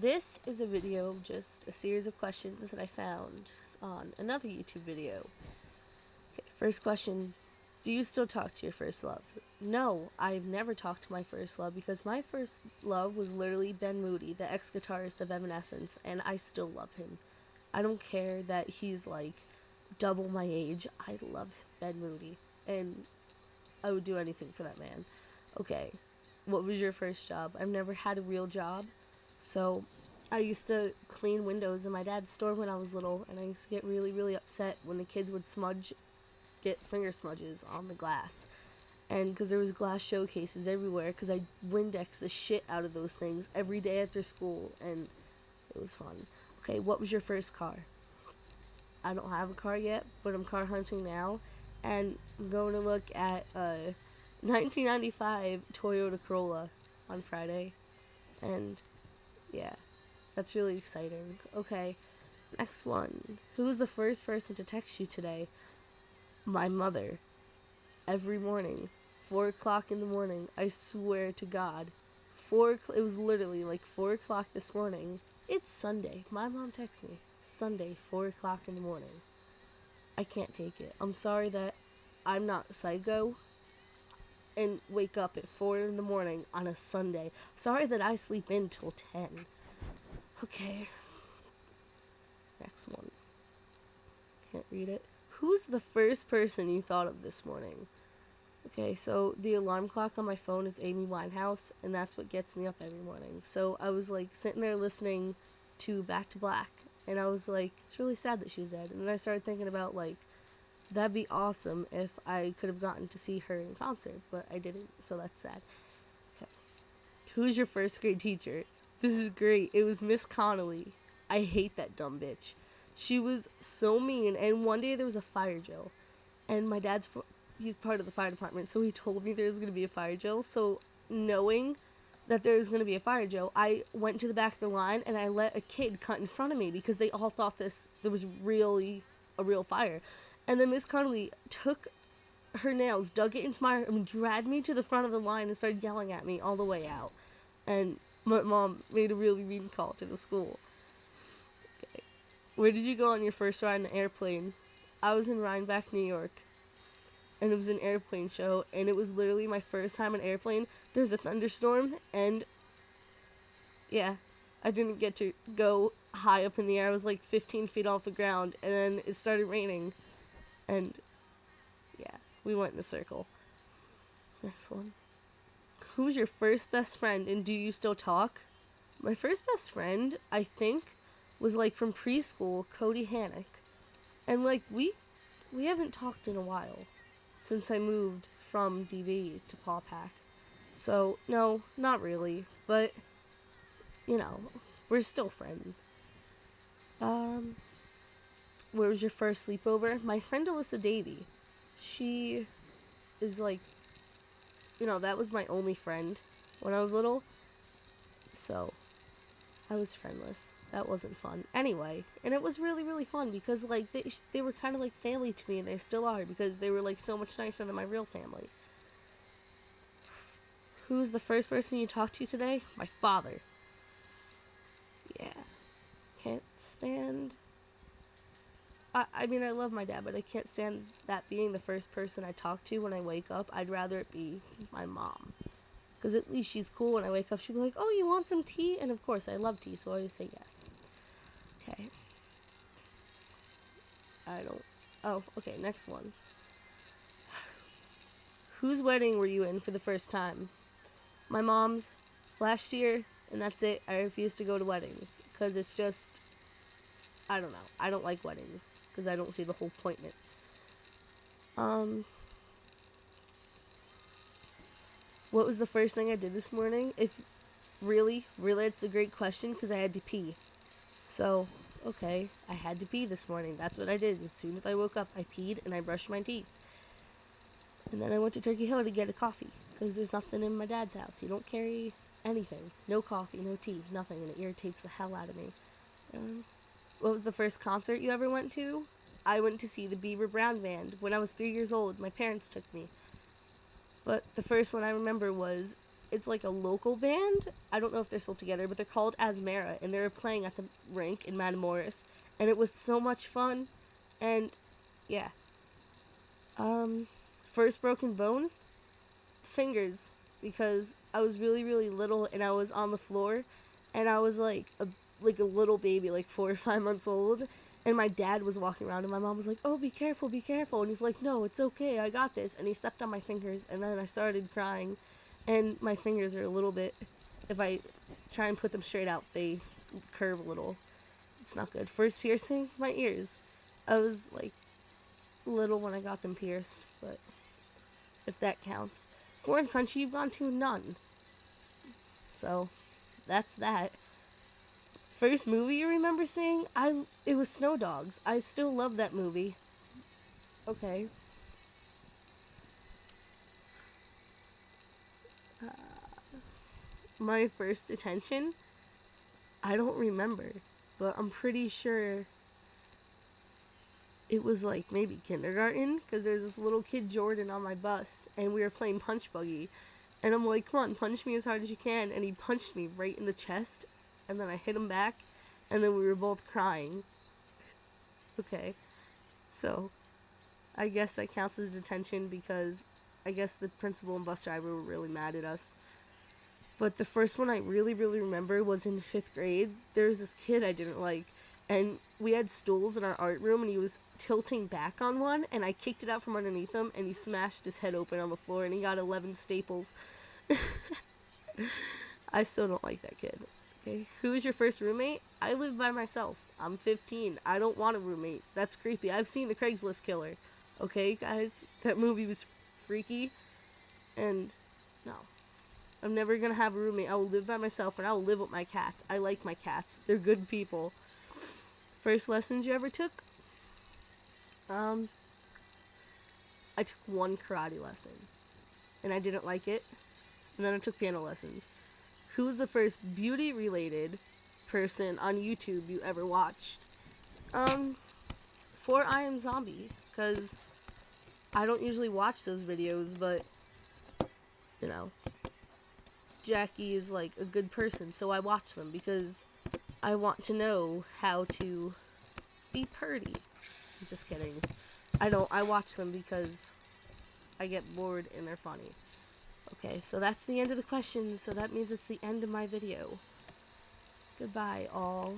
This is a video of just a series of questions that I found on another YouTube video. Okay, first question. Do you still talk to your first love? No, I've never talked to my first love because my first love was literally Ben Moody, the ex-guitarist of Evanescence, and I still love him. I don't care that he's like double my age. I love Ben Moody, and I would do anything for that man. Okay, what was your first job? I've never had a real job, so I used to clean windows in my dad's store when I was little, and I used to get really, really upset when the kids would get finger smudges on the glass. And because there was glass showcases everywhere, because I Windex the shit out of those things every day after school, and it was fun. Okay, what was your first car? I don't have a car yet, but I'm car hunting now, and I'm going to look at a 1995 Toyota Corolla on Friday, and yeah, that's really exciting. Okay, next one. Who was the first person to text you today? My mother. Every morning. 4 o'clock in the morning. I swear to God. It was literally like 4 o'clock this morning. It's Sunday. My mom texts me. Sunday, 4 o'clock in the morning. I can't take it. I'm sorry that I'm not psycho and wake up at 4 in the morning on a Sunday. Sorry that I sleep in till 10. Okay. Next one. Can't read it. Who's the first person you thought of this morning? Okay, so the alarm clock on my phone is Amy Winehouse, and that's what gets me up every morning. So I was like sitting there listening to Back to Black, and I was like, it's really sad that she's dead. And then I started thinking about like, that'd be awesome if I could have gotten to see her in concert, but I didn't, so that's sad. Okay. Who's your first grade teacher? This is great. It was Miss Connolly. I hate that dumb bitch. She was so mean, and one day there was a fire drill, and my dad's he's part of the fire department, so he told me there was going to be a fire drill. So knowing that there was going to be a fire drill, I went to the back of the line and I let a kid cut in front of me because they all thought there was really a real fire. And then Miss Connolly took her nails, dug it into my arm, and dragged me to the front of the line and started yelling at me all the way out. And my mom made a really mean call to the school. Okay. Where did you go on your first ride in an airplane? I was in Rhinebeck, New York, and it was an airplane show, and it was literally my first time in an airplane. There's a thunderstorm, and yeah, I didn't get to go high up in the air. I was like 15 feet off the ground, and then it started raining, and yeah, we went in a circle. Next one. Who's your first best friend, and do you still talk? My first best friend, I think, was like from preschool, Cody Hannock, and like we haven't talked in a while since I moved from DV to Paw Pack. So, no, not really, but, you know, we're still friends. Where was your first sleepover? My friend Alyssa Davey. She is like, that was my only friend when I was little. So, I was friendless. That wasn't fun. Anyway, and it was really, really fun because, like, they were kind of like family to me, and they still are because they were, like, so much nicer than my real family. Who's the first person you talked to today? My father. Yeah. Can't stand... I mean, I love my dad, but I can't stand that being the first person I talk to when I wake up. I'd rather it be my mom. Because at least she's cool. When I wake up, she'll be like, oh, you want some tea? And of course, I love tea, so I always say yes. Okay. Oh, okay, next one. Whose wedding were you in for the first time? My mom's last year, and that's it. I refuse to go to weddings. Because it's just, I don't know. I don't like weddings. Because I don't see the whole point in it. What was the first thing I did this morning? Really, it's a great question because I had to pee. So, okay, I had to pee this morning. That's what I did. As soon as I woke up, I peed and I brushed my teeth. And then I went to Turkey Hill to get a coffee because there's nothing in my dad's house. He don't carry anything. No coffee, no tea, nothing, and it irritates the hell out of me. What was the first concert you ever went to? I went to see the Beaver Brown Band when I was 3 years old. My parents took me. But the first one I remember was It's like a local band. I don't know if they're still together, but they're called Asmara, and they were playing at the rink in Matamoros, and it was so much fun. And yeah, first broken bone, fingers, because I was really really little and I was on the floor, and I was like a little baby, like 4 or 5 months old. And my dad was walking around, and my mom was like, "Oh, be careful." And he's like, "No, it's okay, I got this." And he stepped on my fingers, and then I started crying. And my fingers are a little bit, if I try and put them straight out, they curve a little. It's not good. First piercing, my ears. I was like little when I got them pierced, but if that counts. Foreign country you've gone to? None. So, that's that. First movie you remember seeing? It was Snow Dogs. I still love that movie. Okay. My first attention? I don't remember, but I'm pretty sure it was like maybe kindergarten, because there's this little kid Jordan on my bus, and we were playing Punch Buggy, and I'm like, "Come on, punch me as hard as you can," and he punched me right in the chest, and then I hit him back, and then we were both crying. Okay, so I guess that counts as detention, because I guess the principal and bus driver were really mad at us. But the first one I really, really remember was in 5th grade. There was this kid I didn't like, and we had stools in our art room, and he was tilting back on one, and I kicked it out from underneath him, and he smashed his head open on the floor, and he got 11 staples. I still don't like that kid. Okay, who was your first roommate? I live by myself. I'm 15. I don't want a roommate. That's creepy. I've seen the Craigslist Killer. Okay, guys, that movie was freaky, and no. I'm never gonna have a roommate. I will live by myself, and I will live with my cats. I like my cats. They're good people. First lessons you ever took? I took one karate lesson, and I didn't like it. And then I took piano lessons. Who was the first beauty-related person on YouTube you ever watched? For I Am Zombie, because I don't usually watch those videos, but, you know, Jackie is like a good person, so I watch them because I want to know how to be purty. I'm just kidding. I watch them because I get bored and they're funny. Okay, so that's the end of the questions, so that means it's the end of my video. Goodbye, all.